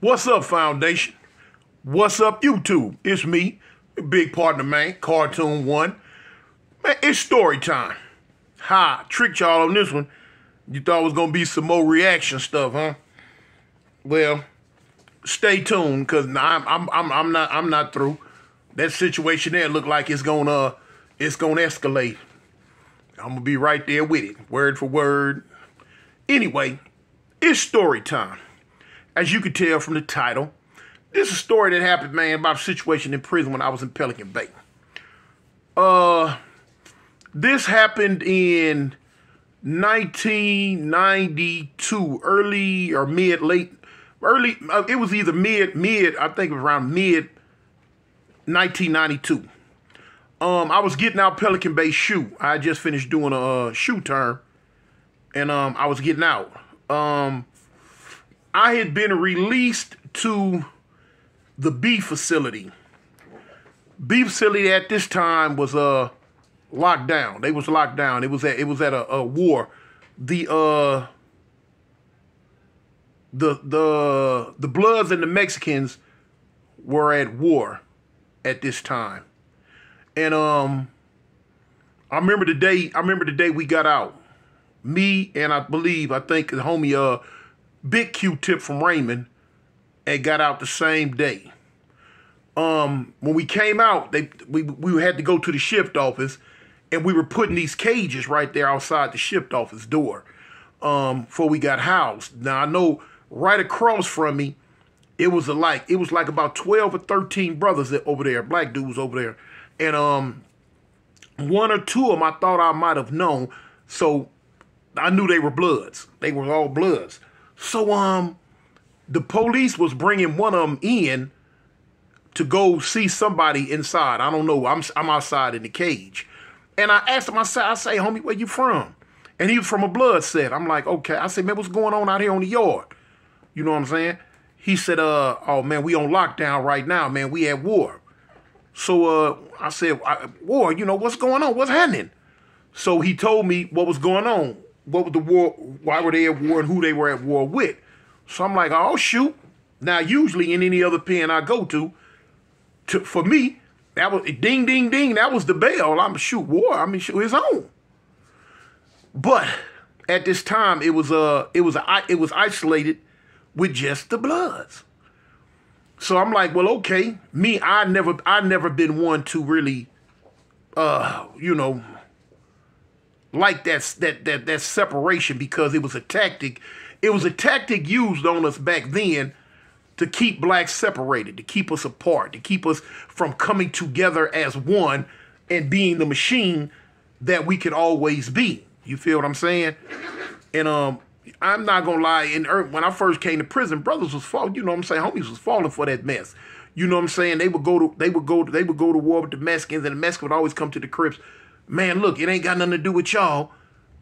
What's up, Foundation? What's up, YouTube? It's me, big partner, man, Cartoon One. Man, it's story time. Ha, tricked y'all on this one. You thought it was gonna be some more reaction stuff, huh? Well, stay tuned, cause I'm not through. That situation there look like it's gonna escalate. I'm gonna be right there with it, word for word. Anyway, it's story time. As you can tell from the title, this is a story that happened, man, about a situation in prison when I was in Pelican Bay. This happened in 1992, early or mid, late, early. It was either mid. I think it was around mid 1992. I was getting out Pelican Bay shoe. I had just finished doing a shoe term, and I was getting out. I had been released to the B facility. B facility at this time was locked down. They was locked down. It was at a war. The Bloods and the Mexicans were at war at this time. And I remember the day we got out. Me and I think the homie Big Q-Tip from Raymond and got out the same day. When we came out, we had to go to the shift office, and we were putting these cages right there outside the shift office door before we got housed. Now I know right across from me, it was like about 12 or 13 brothers over there, black dudes over there, and one or two of them I thought I might have known, so I knew they were Bloods. They were all Bloods. So the police was bringing one of them in to go see somebody inside. I don't know. I'm outside in the cage. And I asked him, I say, homie, where you from? And he was from a Blood set. I'm like, okay. I said, man, what's going on out here on the yard? You know what I'm saying? He said, oh, man, we on lockdown right now, man. We at war. So I said, war, what's going on? What's happening? So he told me what was going on. What was the war? Why were they at war and who they were at war with? So I'm like, oh, shoot. Now, usually in any other pen I go to for me, that was ding, ding, ding. That was the bell. I'm shoot war. I mean, shoot his own. But at this time, it was isolated with just the Bloods. So I'm like, well, okay. Me, I never been one to really, like that separation, because it was a tactic. It was a tactic used on us back then to keep blacks separated, to keep us apart, to keep us from coming together as one and being the machine that we could always be. You feel what I'm saying? And I'm not gonna lie. When I first came to prison, brothers was falling. You know what I'm saying? Homies was falling for that mess. You know what I'm saying? They would go to war with the Mexicans, and the Mexicans would always come to the Crips. Man, look, it ain't got nothing to do with y'all.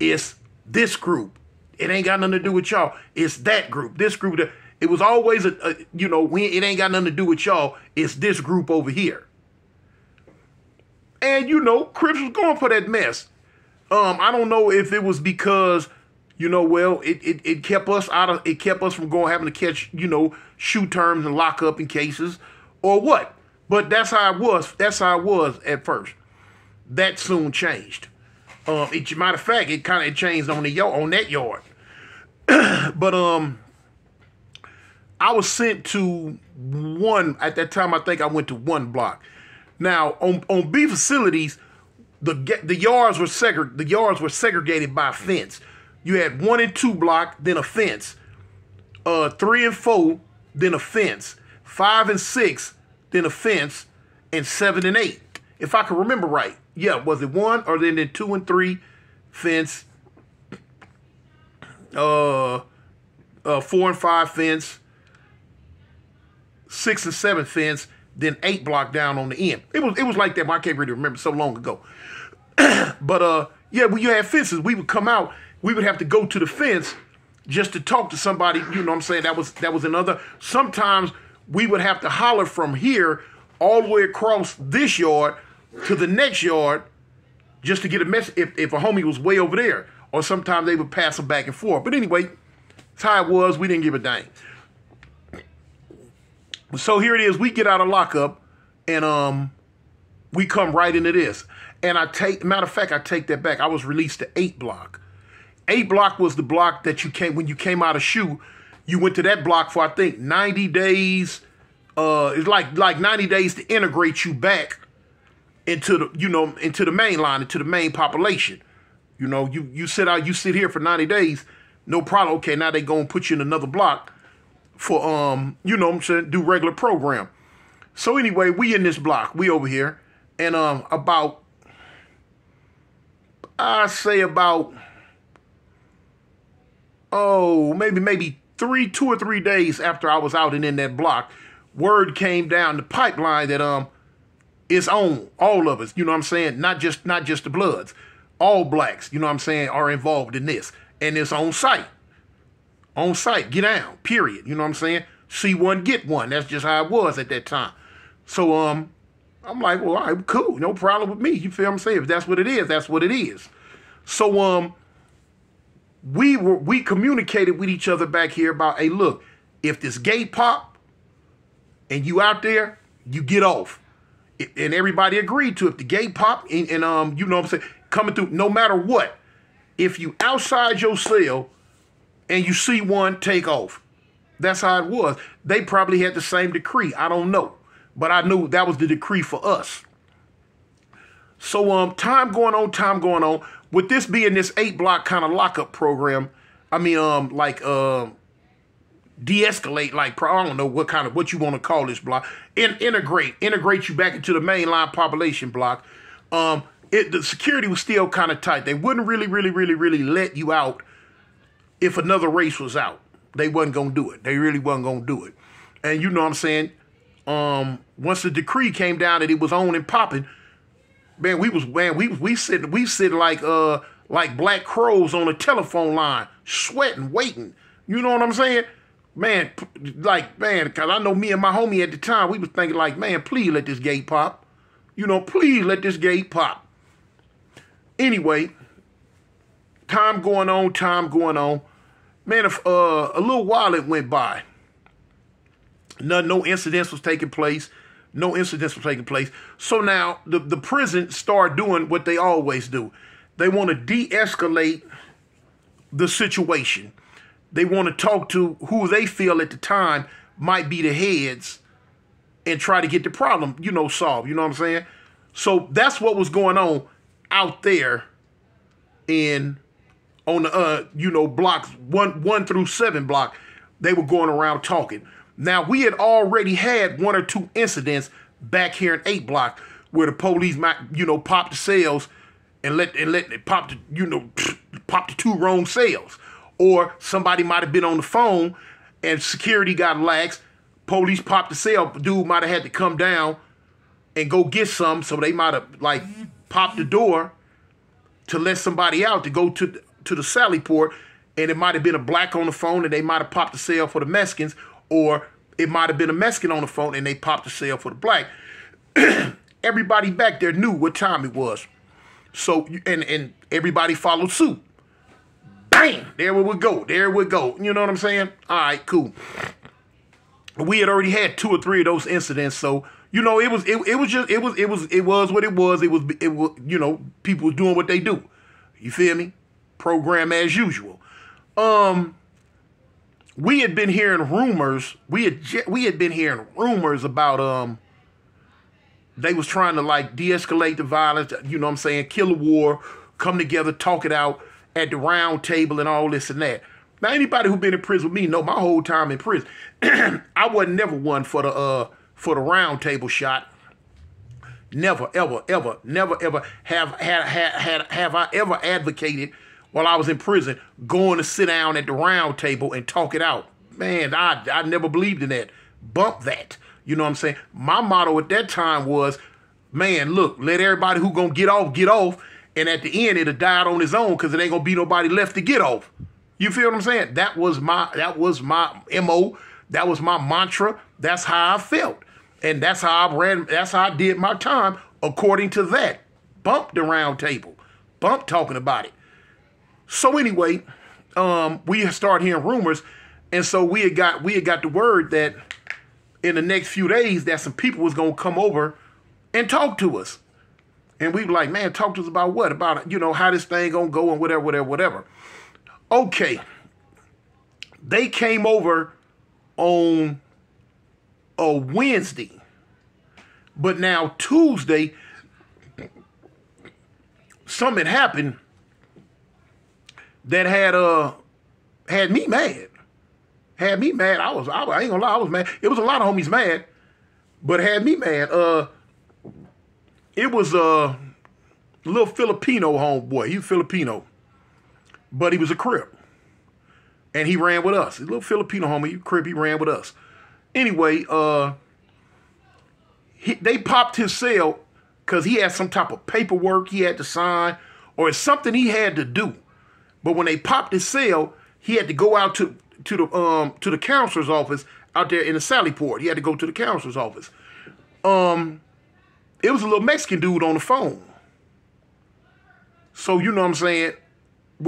It's this group. It ain't got nothing to do with y'all. It's that group. This group. It was always it ain't got nothing to do with y'all. It's this group over here. And Crips was going for that mess. I don't know if it was because, it kept us from having to catch, shoe terms and lock up in cases or what. But that's how it was. That's how it was at first. That soon changed. Matter of fact, it kind of changed on that yard. But I was sent to one at that time. I think I went to one block. Now on B facilities, the yards were segregated by a fence. You had 1 and 2 block, then a fence. 3 and 4, then a fence. 5 and 6, then a fence, and 7 and 8. If I can remember right. Yeah, was it 1 or then 2 and 3 fence? 4 and 5 fence. 6 and 7 fence. Then 8 block down on the end. It was like that, but I can't really remember, so long ago. But yeah, when you had fences, we would come out. We would have to go to the fence just to talk to somebody. You know what I'm saying? That was another. Sometimes we would have to holler from here all the way across this yard to the next yard just to get a message if a homie was way over there. Or sometimes they would pass them back and forth. But anyway, that's how it was. We didn't give a dang. So here it is. We get out of lockup, and we come right into this. And matter of fact, I take that back. I was released to 8 block. 8 block was the block that when you came out of SHU, you went to that block for, I think, 90 days. It's like 90 days to integrate you back into the main line, into the main population. You sit here for 90 days, no problem. Okay, now they go and put you in another block for do regular program. So anyway, we in this block, we over here, and maybe 2 or 3 days after I was out and in that block, word came down the pipeline that it's on all of us, you know what I'm saying? Not just the Bloods. All blacks, you know what I'm saying, are involved in this. And it's on site. On site, get down, period. You know what I'm saying? See one, get one. That's just how it was at that time. So I'm like, well, all right, cool, no problem with me. You feel what I'm saying? If that's what it is, that's what it is. So we communicated with each other back here about, hey, look, if this gate pop and you out there, you get off. And everybody agreed to it. If the gate pop and you know what I'm saying, coming through, no matter what, if you outside your cell and you see one, take off. That's how it was. They probably had the same decree. I don't know. But I knew that was the decree for us. So time going on. With this being this 8 block kind of lockup program, I mean, de-escalate, like, I don't know what you want to call this block, integrate you back into the mainline population block. The security was still kind of tight. They wouldn't really let you out if another race was out. They wasn't going to do it. They really wasn't going to do it. And you know what I'm saying? Once the decree came down that it was on and popping, man, we sit like black crows on a telephone line, sweating, waiting. You know what I'm saying? Man, because I know me and my homie at the time, we was thinking like, man, please let this gate pop. Please let this gate pop. Anyway, time going on. Man, a little while it went by. No incidents was taking place. So now the prison started doing what they always do. They want to de-escalate the situation. They want to talk to who they feel at the time might be the heads and try to get the problem, solved. You know what I'm saying? So that's what was going on out there on the, blocks 1 through 7 block. They were going around talking. Now, we had already had 1 or 2 incidents back here in 8 block where the police might, pop the cells and let it pop the 2 wrong cells. Or somebody might have been on the phone and security got lax. Police popped the cell. Dude might have had to come down and go get some. So they might have popped the door to let somebody out to go to the Sally port. And it might have been a black on the phone and they might have popped the cell for the Mexicans. Or it might have been a Mexican on the phone and they popped the cell for the black. Everybody back there knew what time it was. So, and everybody followed suit. Bang! There we go. You know what I'm saying? All right, cool. We had already had 2 or 3 of those incidents, so it was what it was. It was people was doing what they do. You feel me? Program as usual. We had been hearing rumors. We had been hearing rumors about they was trying to de-escalate the violence. You know what I'm saying? Kill a war, come together, talk it out at the round table and all this and that. Now, anybody who been in prison with me know my whole time in prison, I wasn't never one for the round table shot. Never, ever have I ever advocated while I was in prison going to sit down at the round table and talk it out. Man, I never believed in that. Bump that. You know what I'm saying? My motto at that time was, man, look, let everybody who gonna get off. And at the end, it'll die on its own because it ain't gonna be nobody left to get off. You feel what I'm saying? That was my MO. That was my mantra. That's how I felt. And that's how I ran. That's how I did my time according to that. Bump the round table. Bump talking about it. So anyway, we started hearing rumors. And so we had got the word that in the next few days that some people was going to come over and talk to us. And we were like, man, talk to us about what? About, you know, how this thing going to go and whatever. Okay. They came over on a Wednesday. But now Tuesday, something happened that had me mad. Had me mad. I ain't gonna lie, I was mad. It was a lot of homies mad, but it had me mad. It was a little Filipino homeboy. He was Filipino, but he was a Crip. And he ran with us. A little Filipino homie, Crip, he ran with us. Anyway, they popped his cell because he had some type of paperwork he had to sign or it's something he had to do. But when they popped his cell, he had to go out to the counselor's office out there in the Sallyport. He had to go to the counselor's office. It was a little Mexican dude on the phone. So, you know what I'm saying?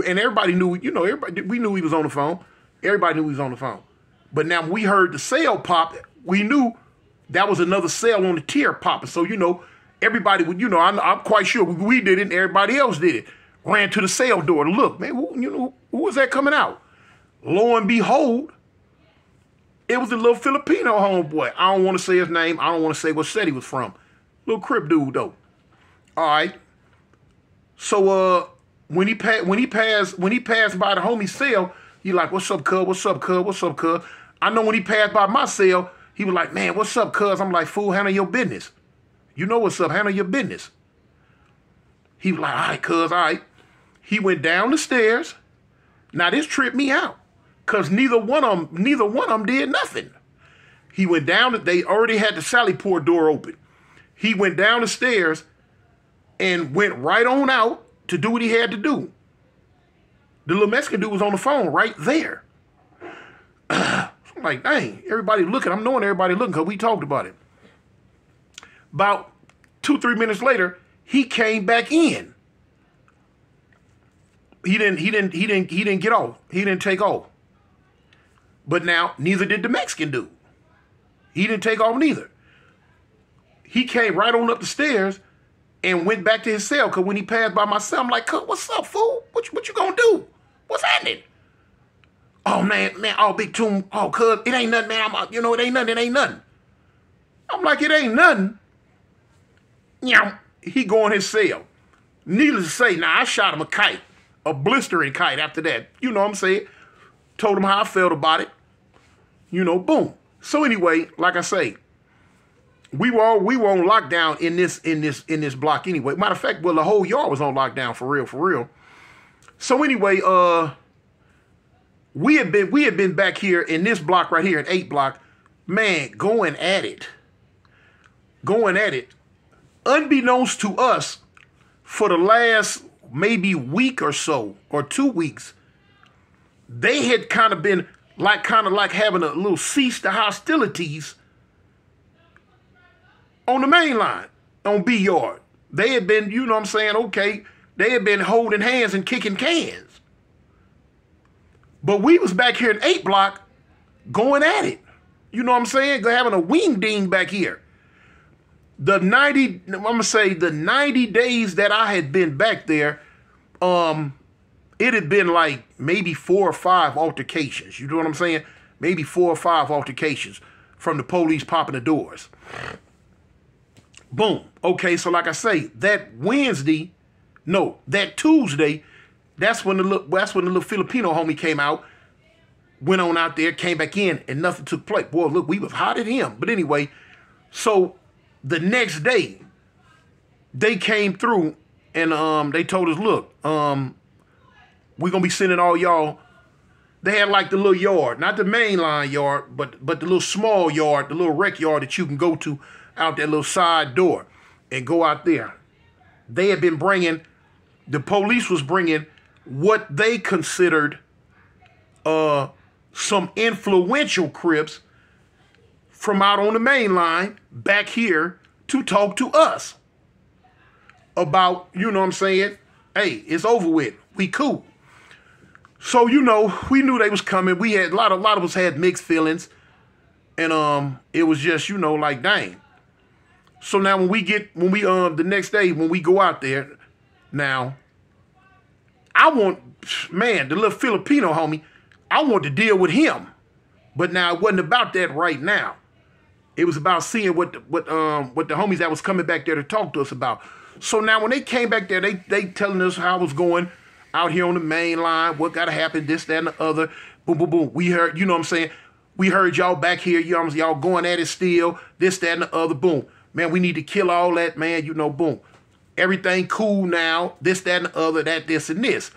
And everybody knew, you know, we knew he was on the phone. Everybody knew he was on the phone. But now when we heard the cell pop, we knew that was another cell on the tier popping. So, you know, everybody would, you know, I'm quite sure we did it and everybody else did it. Ran to the cell door to look, man, who was that coming out? Lo and behold, it was a little Filipino homeboy. I don't want to say his name. I don't want to say what set he was from. Little Crip dude though. All right. So when he passed by the homie's cell, he like, what's up, cuz? What's up, cuz? What's up, cuz? I know when he passed by my cell, he was like, man, what's up, cuz? I'm like, fool, handle your business. You know what's up, handle your business. He was like, all right, cuz, all right. He went down the stairs. Now this tripped me out. Cause neither one of them did nothing. He went down, they already had the Sallyport door open. He went down the stairs and went right on out to do what he had to do. The little Mexican dude was on the phone right there. So I'm like, dang, everybody looking. I'm knowing everybody looking because we talked about it. About 2-3 minutes later, he came back in. He didn't get off. He didn't take off. But now, neither did the Mexican dude. He didn't take off neither. He came right on up the stairs and went back to his cell. Because when he passed by my cell, I'm like, what's up, fool? What you gonna do? What's happening? Oh, man, oh, Big Toom, oh, cuz, it ain't nothing, man. It ain't nothing. I'm like, it ain't nothing. Yeah, he go in his cell. Needless to say, now I shot him a kite, a blistering kite after that. You know what I'm saying? Told him how I felt about it. You know, boom. So anyway, like I say, we were on lockdown in this block anyway. Matter of fact, well, the whole yard was on lockdown for real. So anyway, we had been back here in this block right here, in 8 block, man, going at it. Unbeknownst to us, for the last maybe week or so, or 2 weeks, they had kind of been like having a little cease to hostilities on the main line, on B Yard. They had been, you know what I'm saying, okay, they had been holding hands and kicking cans. But we was back here in 8 block going at it. You know what I'm saying? Having a wing ding back here. The 90 days that I had been back there, it had been like maybe 4 or 5 altercations. You know what I'm saying? Maybe 4 or 5 altercations from the police popping the doors. Boom. Okay, so like I say, that Tuesday, that's when the little Filipino homie came out, went on out there, came back in, and nothing took place. Boy, look, we was hot at him. But anyway, so the next day, they came through and they told us, look, we're going to be sending all y'all. They had like the little yard, not the main line yard, but the little small yard, the little rec yard that you can go to out that little side door and go out there. They had been the police was bringing what they considered some influential Crips from out on the main line back here to talk to us about, you know what I'm saying, hey, it's over with. We cool. So, you know, we knew they was coming. We had a lot of us had mixed feelings. And it was just, like, dang. So now the next day when we go out there, now, I want, man, the little Filipino homie, I want to deal with him. But now it wasn't about that right now. It was about seeing what the homies that was coming back there to talk to us about. So now when they came back there, they telling us how it was going out here on the main line, what gotta happen, this, that, and the other. Boom, boom, boom. We heard, you know what I'm saying? We heard y'all back here, y'all going at it still, this, that, and the other. Boom. Man, we need to kill all that, man, boom. Everything cool now, this, that, and the other, that, this, and this.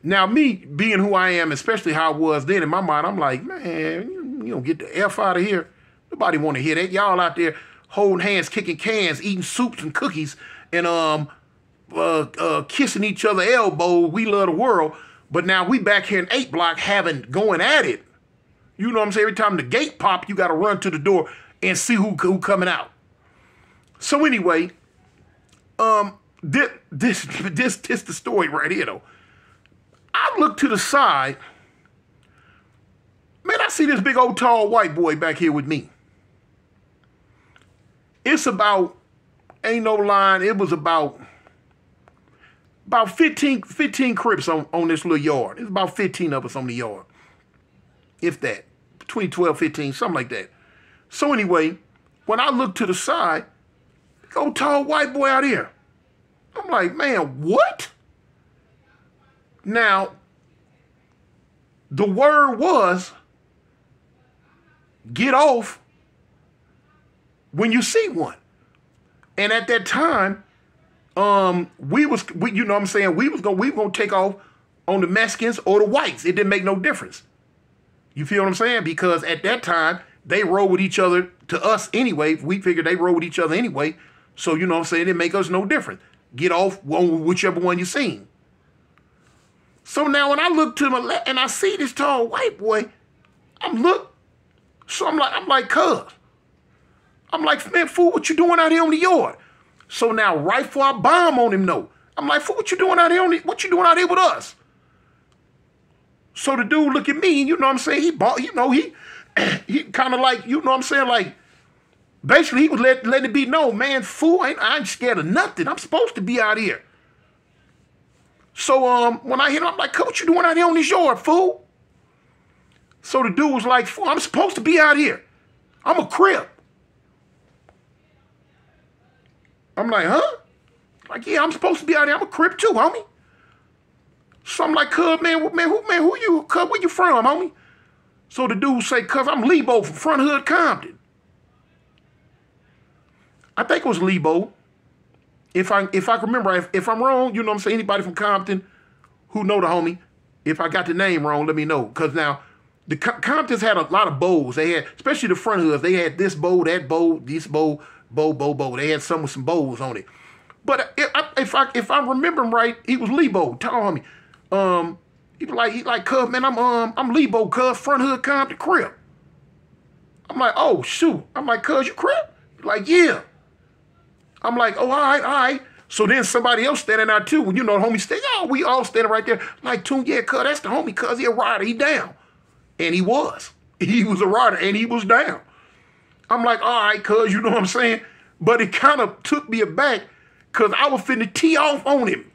Now, me being who I am, especially how I was then, in my mind, I'm like, man, you don't get the F out of here. Nobody want to hear that. Y'all out there holding hands, kicking cans, eating soups and cookies, and kissing each other elbows. We love the world. But now we back here in 8 Block going at it. You know what I'm saying? Every time the gate pop, you got to run to the door and see who coming out. So anyway, this the story right here, though. I look to the side. Man, I see this big old tall white boy back here with me. It's about, ain't no line, it was about 15 Crips on this little yard. It's about 15 of us on the yard. If that. Between 12, 15, something like that. So anyway, when I look to the side, big old tall white boy out here. I'm like, man, what? Now, the word was, get off when you see one. And at that time, we you know what I'm saying, we was gonna take off on the Mexicans or the whites. It didn't make no difference. You feel what I'm saying? Because at that time, they rode with each other to us anyway. We figured they rode with each other anyway. So, you know what I'm saying, it make us no difference. Get off on whichever one you seen. So now when I look to my left and I see this tall white boy, I'm like, cuz. I'm like, man, fool, what you doing out here on the yard? So now right before I bomb on him, no. I'm like, fool, what you doing out here what you doing out here with us? So the dude look at me, and you know what I'm saying, he kind of like, you know what I'm saying, like, basically he was letting it be known, man, fool, I ain't scared of nothing. I'm supposed to be out here. So when I hit him, I'm like, what you doing out here on this yard, fool? So the dude was like, fool, I'm supposed to be out here. I'm a Crip. I'm like, huh? Like, yeah, I'm supposed to be out here. I'm a Crip too, homie. So I'm like, cuz, man, who you, cuz, where you from, homie? So the dude say, cuz, I'm Leebo from Front Hood, Compton. I think it was Leebo. If I can remember, if I'm wrong, you know what I'm saying, anybody from Compton who know the homie, if I got the name wrong, let me know. Because now, the Comptons had a lot of bows. They had, especially the Front Hoods, they had this bow, that bow, this bow, bow. They had some with some bows on it. But if I remember him right, he was Leebo, tall homie. He like, cuz, man, I'm Leebo, cuz, Front Hood, Compton Crip. I'm like, oh, shoot. I'm like, cuz, you Crip? Like, yeah. I'm like, oh, all right. So then somebody else standing out too. You know, the homie stay, oh, we all standing right there. Like, Toon, yeah, cuz, that's the homie, cuz, he a rider, he down. And he was. He was a rider, and he was down. I'm like, all right, cuz, you know what I'm saying? But it kind of took me aback because I was finna tee off on him.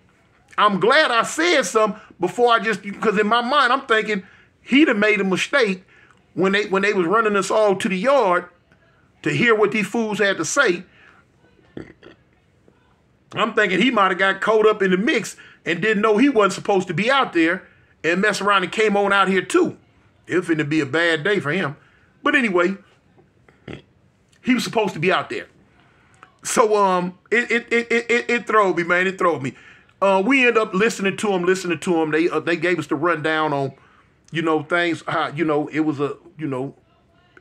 I'm glad I said something before because in my mind, I'm thinking he'd have made a mistake when they was running us all to the yard to hear what these fools had to say. I'm thinking he might have got caught up in the mix and didn't know he wasn't supposed to be out there and mess around and came on out here too. It was finna be a bad day for him. But anyway, he was supposed to be out there. So it throwed me, man. It throwed me. We end up listening to him. They gave us the rundown on, you know, things. You know, it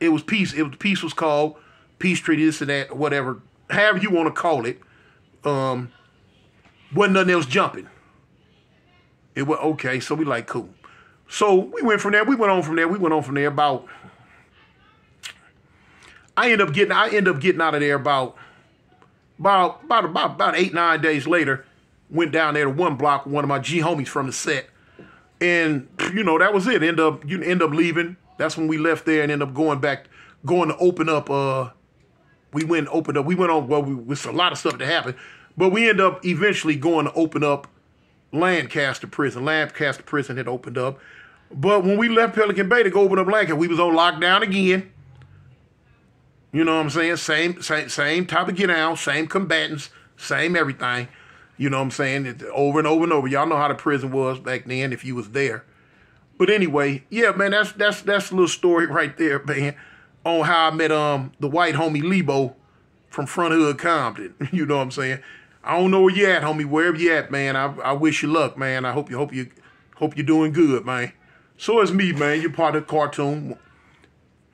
was peace. Peace was called peace treaty, this and that, whatever, however you want to call it. Wasn't nothing else jumping. It was okay. So we like, cool. So we went on from there about. I end up getting out of there about 8-9 days later. Went down there to 1 Block with one of my G homies from the set, and you know that was it. End up leaving. That's when we left there and ended up going back going to open up. We went and opened up. We went on. Well, with a lot of stuff that happened, but we ended up eventually going to open up Lancaster Prison. Lancaster Prison had opened up, but when we left Pelican Bay to go open up Lancaster, we was on lockdown again. You know what I'm saying? Same type of get down, same combatants, same everything. You know what I'm saying? Over and over and over. Y'all know how the prison was back then if you was there. But anyway, yeah, man, that's a little story right there, man, on how I met the white homie Leebo from Front Hood Compton. You know what I'm saying? I don't know where you at, homie. Wherever you at, man, I wish you luck, man. I hope you're doing good, man. So is me, man. You're part of the cartoon.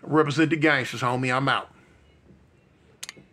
Represent the gangsters, homie. I'm out.